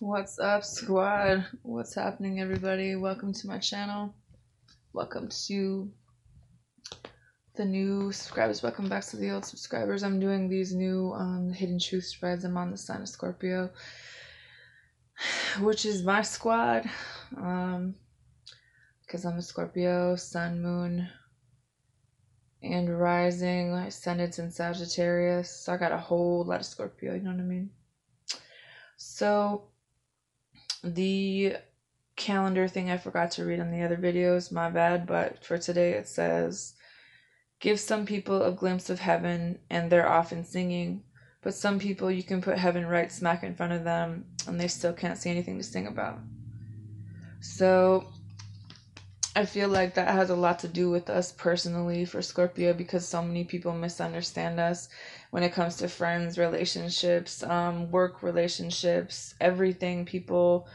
What's up, squad? What's happening, everybody? Welcome to my channel. Welcome to the new subscribers. Welcome back to the old subscribers. I'm doing these new hidden truth spreads. I'm on the sign of Scorpio, which is my squad. Because I'm a Scorpio, Sun, Moon, and Rising. Ascendants in Sagittarius. So I got a whole lot of Scorpio. You know what I mean? So the calendar thing I forgot to read on the other videos, my bad, but for today it says, give some people a glimpse of heaven and they're often singing, but some people you can put heaven right smack in front of them and they still can't see anything to sing about. So I feel like that has a lot to do with us personally for Scorpio, because so many people misunderstand us when it comes to friends, relationships, work relationships, everything. People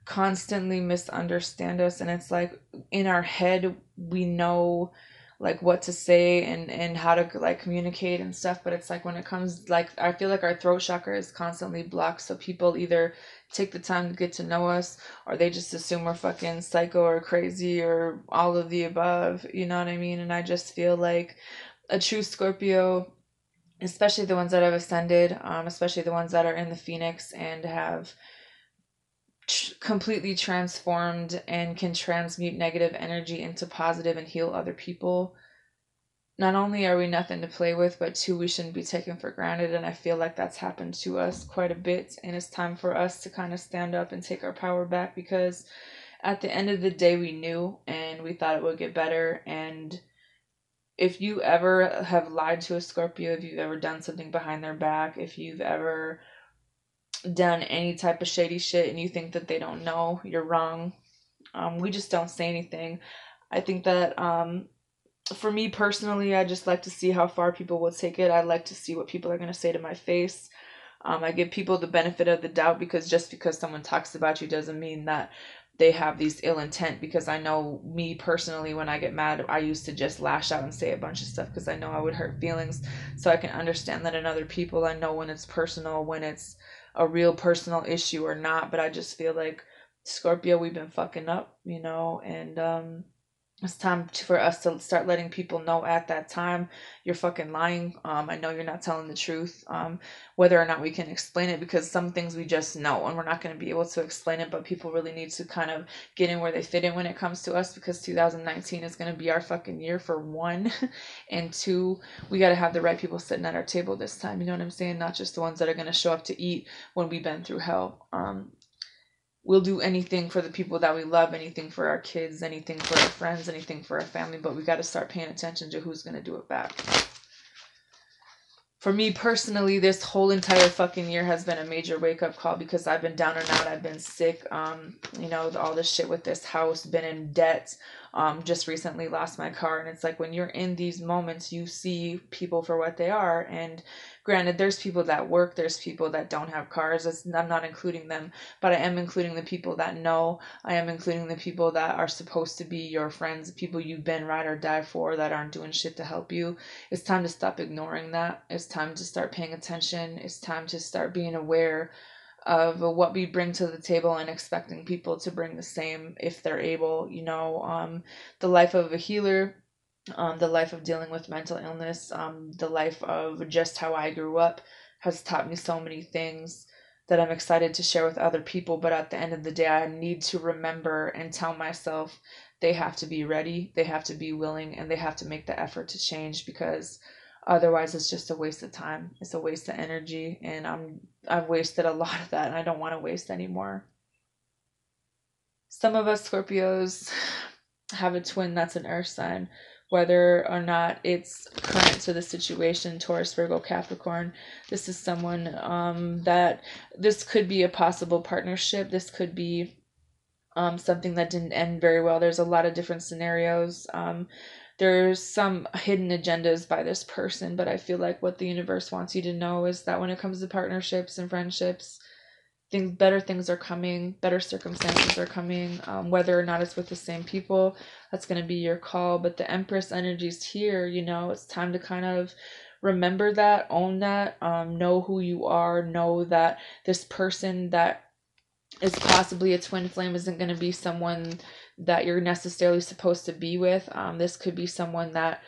constantly misunderstand us, and it's like in our head we know like what to say and how to like communicate and stuff, but it's like when it comes, like, I feel like our throat chakra is constantly blocked, so people either take the time to get to know us or they just assume we're fucking psycho or crazy or all of the above, you know what I mean? And I just feel like a true Scorpio, especially the ones that have ascended, especially the ones that are in the Phoenix and have completely transformed and can transmute negative energy into positive and heal other people. Not only are we nothing to play with, but two, we shouldn't be taken for granted. And I feel like that's happened to us quite a bit. And it's time for us to kind of stand up and take our power back, because at the end of the day, we knew and we thought it would get better. And if you ever have lied to a Scorpio, if you've ever done something behind their back, if you've ever done any type of shady shit and you think that they don't know, you're wrong. We just don't say anything. I think that for me personally, I just like to see how far people will take it. I like to see what people are going to say to my face. I give people the benefit of the doubt, because just because someone talks about you doesn't mean that they have these ill intent, because I know me personally, when I get mad, I used to just lash out and say a bunch of stuff because I know I would hurt feelings. So I can understand that in other people. I know when it's personal, when it's a real personal issue or not, but I just feel like Scorpio, we've been fucking up, and it's time for us to start letting people know at that time, you're fucking lying. I know you're not telling the truth. Whether or not we can explain it, because some things we just know and we're not going to be able to explain it, but people really need to kind of get in where they fit in when it comes to us, because 2019 is going to be our fucking year, for one. And two, we got to have the right people sitting at our table this time. You know what I'm saying? Not just the ones that are going to show up to eat when we've been through hell. We'll do anything for the people that we love, anything for our kids, anything for our friends, anything for our family, but we got to start paying attention to who's going to do it back. For me personally, this whole entire fucking year has been a major wake-up call, because I've been down and out. I've been sick. All this shit with this house, been in debt. Just recently lost my car. And it's like, when you're in these moments, you see people for what they are. And granted, there's people that work, there's people that don't have cars. I'm not including them, but I am including the people that know. I am including the people that are supposed to be your friends, the people you've been ride or die for, that aren't doing shit to help you. It's time to stop ignoring that. It's time to start paying attention. It's time to start being aware of what we bring to the table and expecting people to bring the same if they're able. The life of a healer, the life of dealing with mental illness, the life of just how I grew up has taught me so many things that I'm excited to share with other people. But at the end of the day, I need to remember and tell myself they have to be ready, they have to be willing, and they have to make the effort to change, because otherwise it's just a waste of time. It's a waste of energy, and I've wasted a lot of that, and I don't want to waste anymore. Some of us Scorpios have a twin that's an earth sign, whether or not it's current to the situation, Taurus, Virgo, Capricorn. This is someone that this could be a possible partnership. This could be something that didn't end very well. There's a lot of different scenarios. There's some hidden agendas by this person, but I feel like what the universe wants you to know is that when it comes to partnerships and friendships, better things are coming, better circumstances are coming. Whether or not it's with the same people, that's going to be your call. But the Empress energy is here. It's time to kind of remember that, own that, know who you are, know that this person that is possibly a twin flame isn't going to be someone that you're necessarily supposed to be with. This could be someone that,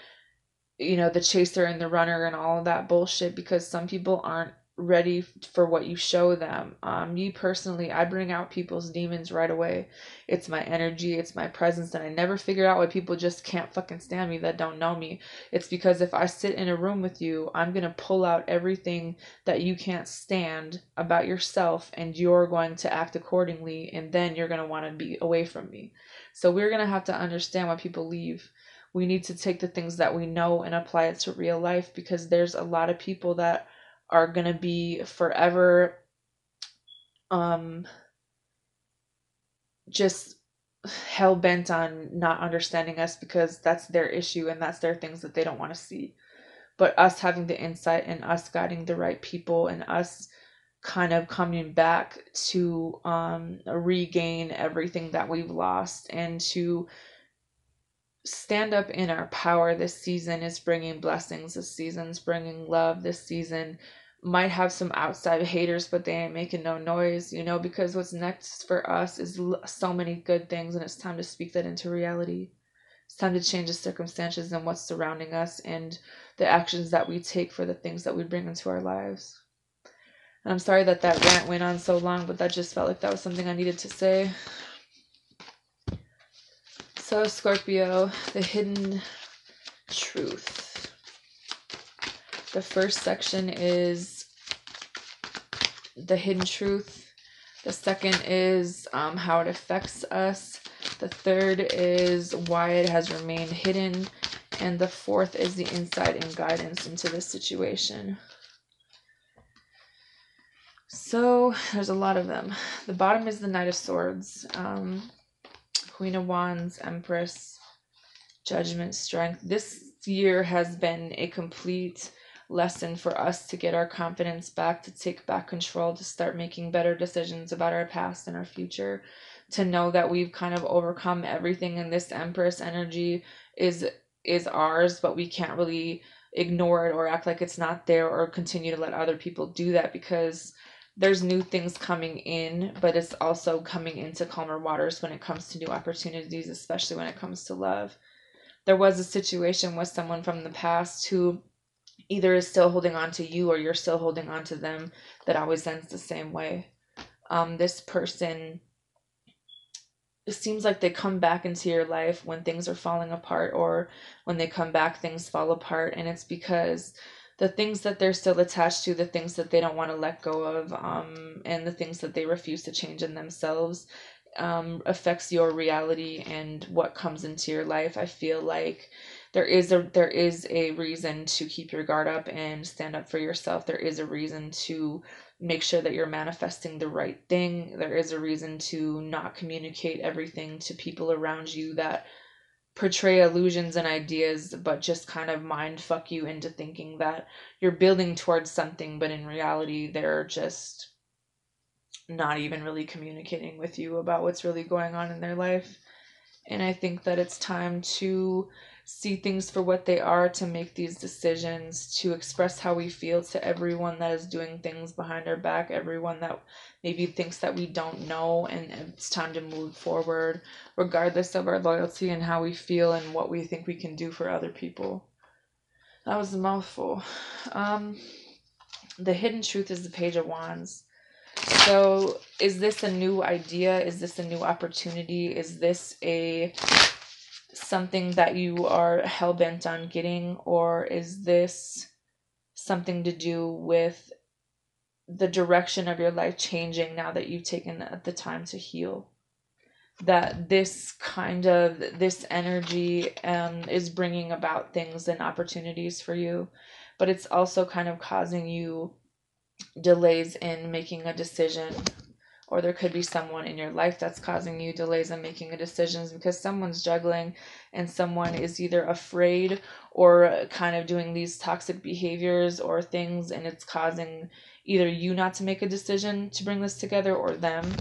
you know, the chaser and the runner and all of that bullshit, because some people aren't ready for what you show them. Me personally, I bring out people's demons right away. It's my energy, it's my presence, and I never figure out why people just can't fucking stand me that don't know me. It's because if I sit in a room with you, I'm gonna pull out everything that you can't stand about yourself, and you're going to act accordingly, and then you're gonna want to be away from me. So we're gonna have to understand why people leave. We need to take the things that we know and apply it to real life, because there's a lot of people that are going to be forever just hell bent on not understanding us, because that's their issue and that's their things that they don't want to see. But us having the insight and us guiding the right people and us kind of coming back to regain everything that we've lost and to stand up in our power this season is bringing blessings. This season's bringing love. This season might have some outside haters, but they ain't making no noise, you know, because what's next for us is so many good things, and it's time to speak that into reality. It's time to change the circumstances and what's surrounding us and the actions that we take for the things that we bring into our lives. And I'm sorry that that rant went on so long, but that just felt like that was something I needed to say. So, Scorpio, the hidden truth. The first section is the hidden truth. The second is how it affects us. The third is why it has remained hidden. And the fourth is the insight and guidance into this situation. So there's a lot of them. The bottom is the Knight of Swords, Queen of Wands, Empress, Judgment, Strength. This year has been a complete lesson for us to get our confidence back, to take back control, to start making better decisions about our past and our future, to know that we've kind of overcome everything, and this Empress energy is ours, but we can't really ignore it or act like it's not there or continue to let other people do that, because there's new things coming in, but it's also coming into calmer waters when it comes to new opportunities, especially when it comes to love. There was a situation with someone from the past who either is still holding on to you or you're still holding on to them, that always ends the same way. This person, it seems like they come back into your life when things are falling apart, or when they come back, things fall apart. And it's because the things that they're still attached to, the things that they don't want to let go of, and the things that they refuse to change in themselves, affects your reality and what comes into your life. I feel like there is a reason to keep your guard up and stand up for yourself. There is a reason to make sure that you're manifesting the right thing. There is a reason to not communicate everything to people around you that portray illusions and ideas, but just kind of mind fuck you into thinking that you're building towards something, but in reality they're just not even really communicating with you about what's really going on in their life. And I think that it's time to see things for what they are, to make these decisions, to express how we feel to everyone that is doing things behind our back, everyone that maybe thinks that we don't know, and it's time to move forward regardless of our loyalty and how we feel and what we think we can do for other people. That was a mouthful. The hidden truth is the Page of Wands. So is this a new idea? Is this a new opportunity? Is this something that you are hell-bent on getting? Or is this something to do with the direction of your life changing now that you've taken the time to heal? That this energy is bringing about things and opportunities for you, but it's also kind of causing you delays in making a decision, or there could be someone in your life that's causing you delays in making a decision, because someone's juggling and someone is either afraid or kind of doing these toxic behaviors or things, and it's causing either you not to make a decision to bring this together or them.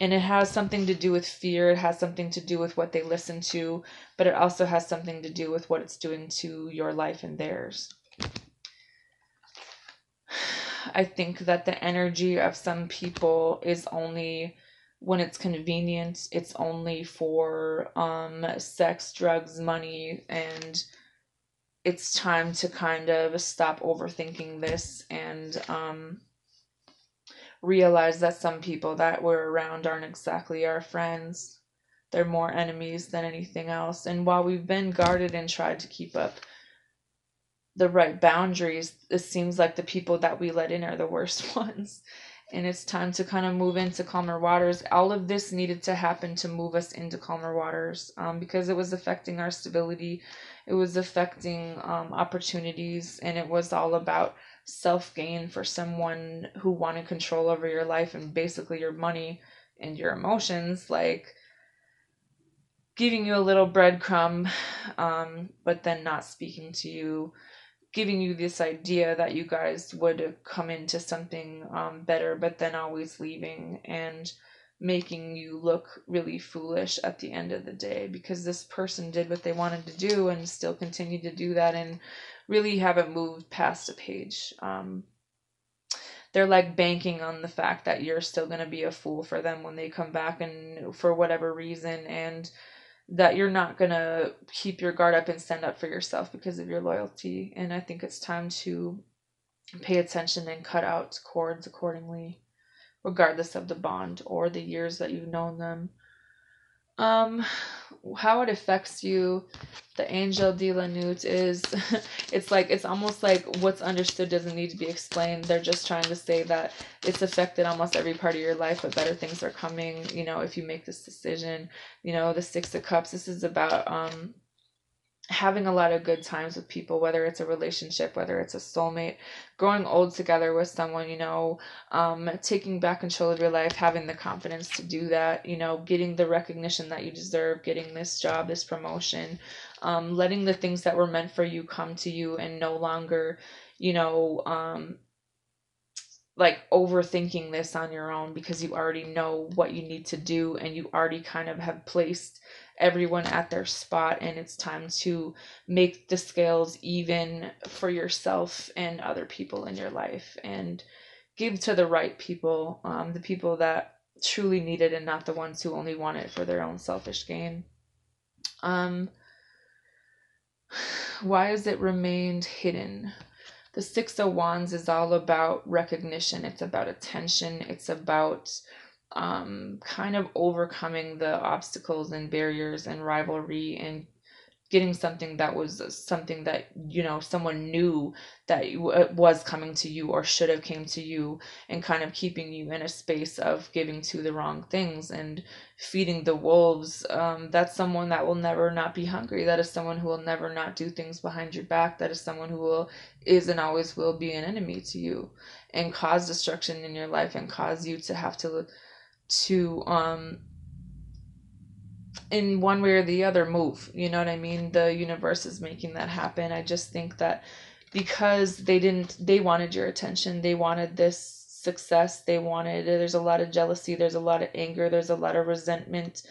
And it has something to do with fear, it has something to do with what they listen to, but it also has something to do with what it's doing to your life and theirs. I think that the energy of some people is only when it's convenient. It's only for sex, drugs, money, and it's time to kind of stop overthinking this and realize that some people that we're around aren't exactly our friends. They're more enemies than anything else. And while we've been guarded and tried to keep up the right boundaries, it seems like the people that we let in are the worst ones. And it's time to kind of move into calmer waters. All of this needed to happen to move us into calmer waters, because it was affecting our stability. It was affecting opportunities, and it was all about self-gain for someone who wanted control over your life and basically your money and your emotions, like giving you a little breadcrumb, but then not speaking to you, giving you this idea that you guys would come into something better, but then always leaving and making you look really foolish at the end of the day, because this person did what they wanted to do and still continue to do that and really haven't moved past a page. They're like banking on the fact that you're still going to be a fool for them when they come back and for whatever reason, and that you're not going to keep your guard up and stand up for yourself because of your loyalty. And I think it's time to pay attention and cut out cords accordingly, regardless of the bond or the years that you've known them. How it affects you, the angel de la Newt is, it's almost like what's understood doesn't need to be explained. They're just trying to say that it's affected almost every part of your life, but better things are coming, if you make this decision. The Six of Cups, this is about having a lot of good times with people, whether it's a relationship, whether it's a soulmate, growing old together with someone, taking back control of your life, having the confidence to do that, getting the recognition that you deserve, getting this job, this promotion, letting the things that were meant for you come to you, and no longer, like overthinking this on your own, because you already know what you need to do and you already kind of have placed everyone at their spot, and it's time to make the scales even for yourself and other people in your life, and give to the right people, the people that truly need it and not the ones who only want it for their own selfish gain. Why has it remained hidden? The Six of Wands is all about recognition. It's about attention. It's about kind of overcoming the obstacles and barriers and rivalry, and getting something that was something that someone knew that was coming to you or should have came to you, and kind of keeping you in a space of giving to the wrong things and feeding the wolves. That's someone that will never not be hungry. That is someone who will never not do things behind your back. That is someone who is and always will be an enemy to you and cause destruction in your life and cause you to have to in one way or the other move. You know what I mean? The universe is making that happen. I just think that because they wanted your attention, they wanted this success, there's a lot of jealousy, there's a lot of anger, there's a lot of resentment,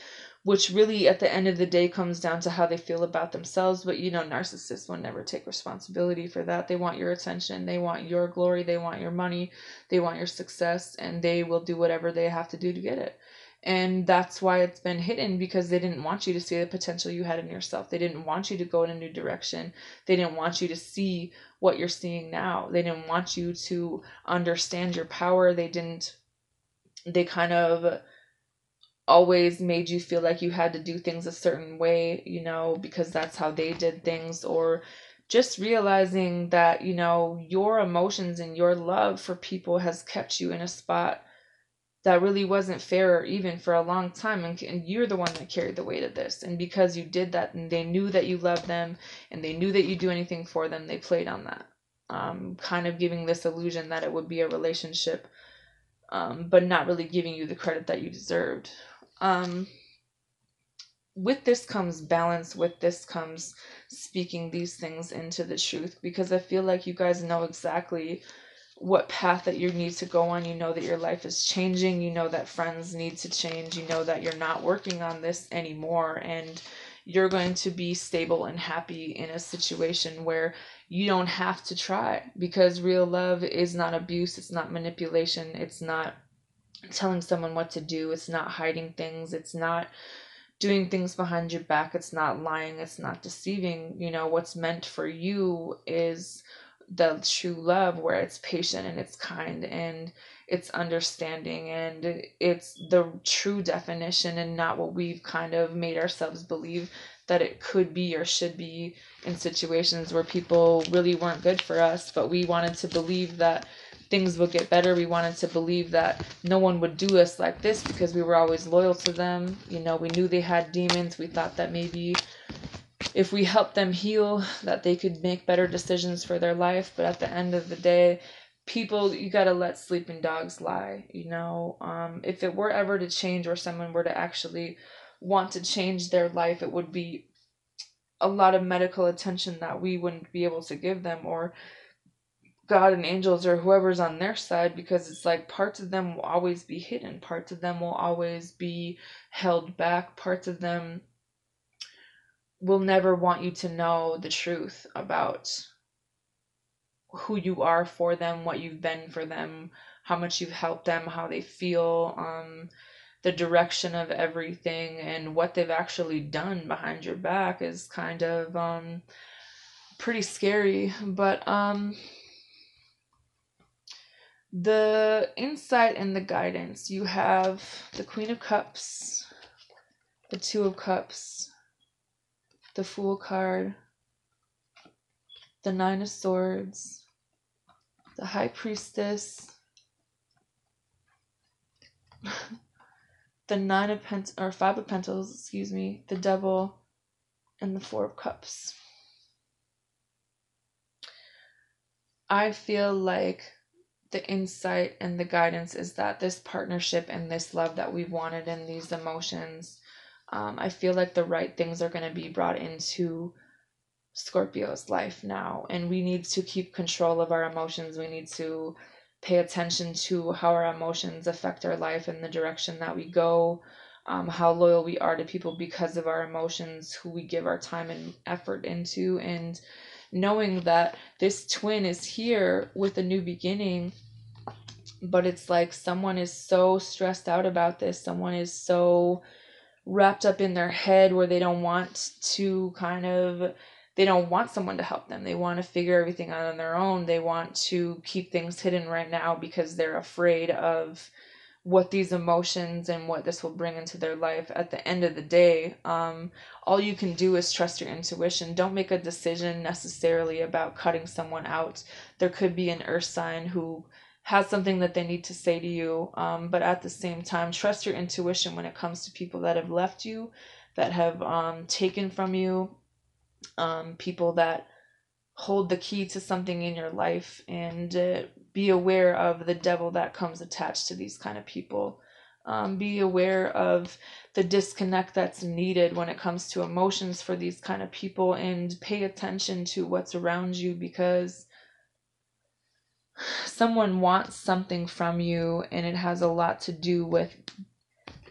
which really at the end of the day comes down to how they feel about themselves. But narcissists will never take responsibility for that. They want your attention, they want your glory, they want your money, they want your success, and they will do whatever they have to do to get it. And that's why it's been hidden, because they didn't want you to see the potential you had in yourself. They didn't want you to go in a new direction. They didn't want you to see what you're seeing now. They didn't want you to understand your power. They kind of always made you feel like you had to do things a certain way, because that's how they did things. Or just realizing that, your emotions and your love for people has kept you in a spot that really wasn't fair even for a long time, and you're the one that carried the weight of this. And because you did that, and they knew that you loved them, and they knew that you'd do anything for them, they played on that, kind of giving this illusion that it would be a relationship, but not really giving you the credit that you deserved. With this comes balance. With this comes speaking these things into the truth, because I feel like you guys know exactly what path that you need to go on. You know that your life is changing. You know that friends need to change. You know that you're not working on this anymore, and you're going to be stable and happy in a situation where you don't have to try, because real love is not abuse, it's not manipulation, it's not telling someone what to do, it's not hiding things, it's not doing things behind your back, it's not lying, it's not deceiving. What's meant for you is the true love, where it's patient and it's kind and it's understanding, and it's the true definition, and not what we've kind of made ourselves believe that it could be or should be in situations where people really weren't good for us, but we wanted to believe that things would get better. We wanted to believe that no one would do us like this because we were always loyal to them. We knew they had demons. We thought that maybe if we helped them heal, that they could make better decisions for their life. But at the end of the day, people, you got to let sleeping dogs lie. If it were ever to change, or someone were to actually want to change their life, it would be a lot of medical attention that we wouldn't be able to give them, or God and angels or whoever's on their side, because it's like parts of them will always be hidden. Parts of them will always be held back. Parts of them will never want you to know the truth about who you are for them, what you've been for them, how much you've helped them, how they feel, the direction of everything, and what they've actually done behind your back is kind of pretty scary. But the insight and the guidance, you have the Queen of Cups, the Two of Cups, the Fool card, the Nine of Swords, the High Priestess, the Five of Pentacles, the Devil, and the Four of Cups. I feel like the insight and the guidance is that this partnership and this love that we've wanted and these emotions, I feel like the right things are going to be brought into Scorpio's life now, and we need to keep control of our emotions. We need to pay attention to how our emotions affect our life and the direction that we go, how loyal we are to people because of our emotions, who we give our time and effort into, and knowing that this twin is here with a new beginning. But it's like someone is so stressed out about this, someone is so wrapped up in their head where they don't want someone to help them. They want to figure everything out on their own. They want to keep things hidden right now because they're afraid of what these emotions and what this will bring into their life. At the end of the day, all you can do is trust your intuition. Don't make a decision necessarily about cutting someone out. There could be an earth sign who has something that they need to say to you, but at the same time, trust your intuition when it comes to people that have left you, that have taken from you, people that hold the key to something in your life, and be aware of the devil that comes attached to these kind of people. Be aware of the disconnect that's needed when it comes to emotions for these kind of people, and pay attention to what's around you, because someone wants something from you, and it has a lot to do with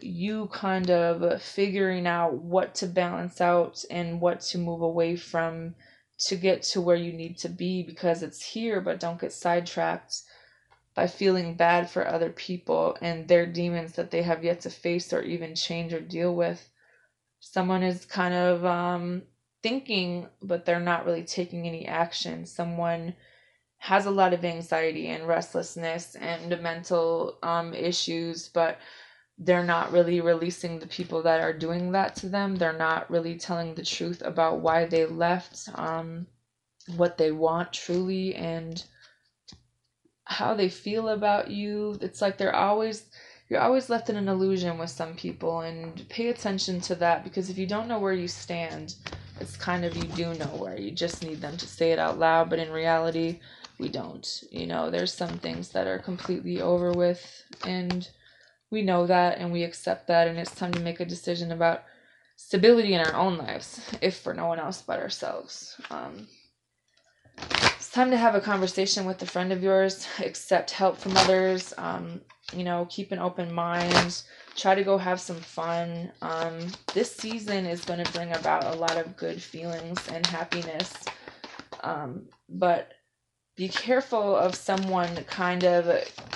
you kind of figuring out what to balance out and what to move away from to get to where you need to be, because it's here. But don't get sidetracked by feeling bad for other people and their demons that they have yet to face or even change or deal with. Someone is kind of thinking, but they're not really taking any action. Someone has a lot of anxiety and restlessness and mental issues, but they're not really releasing the people that are doing that to them. They're not really telling the truth about why they left, what they want truly, and how they feel about you. It's like you're always left in an illusion with some people, and pay attention to that, because if you don't know where you stand, it's kind of, you do know where. You just need them to say it out loud, but in reality, we don't. There's some things that are completely over with, and we know that, and we accept that, and it's time to make a decision about stability in our own lives, if for no one else but ourselves. It's time to have a conversation with a friend of yours, accept help from others, You know, keep an open mind. Try to go have some fun. This season is going to bring about a lot of good feelings and happiness. But be careful of someone kind of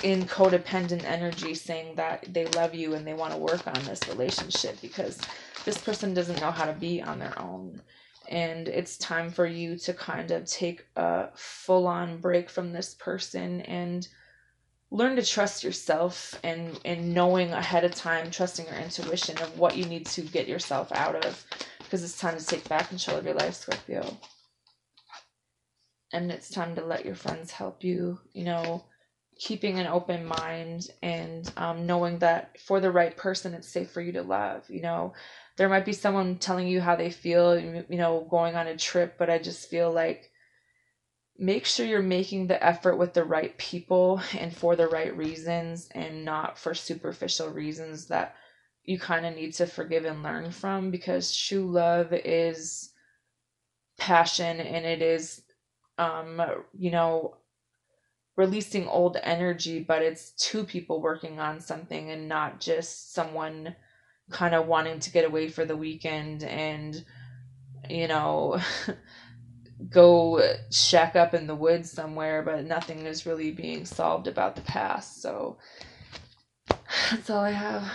in codependent energy saying that they love you and they want to work on this relationship, because this person doesn't know how to be on their own. And it's time for you to kind of take a full-on break from this person and learn to trust yourself, and knowing ahead of time, trusting your intuition of what you need to get yourself out of, because it's time to take back control of your life, Scorpio. And it's time to let your friends help you, you know, keeping an open mind, and knowing that for the right person, it's safe for you to love. You know, there might be someone telling you how they feel, you know, going on a trip, but I just feel like make sure you're making the effort with the right people and for the right reasons, and not for superficial reasons that you kind of need to forgive and learn from, because true love is passion, and it is you know, releasing old energy, but it's two people working on something, and not just someone kind of wanting to get away for the weekend and, you know, go shack up in the woods somewhere, but nothing is really being solved about the past. So that's all I have.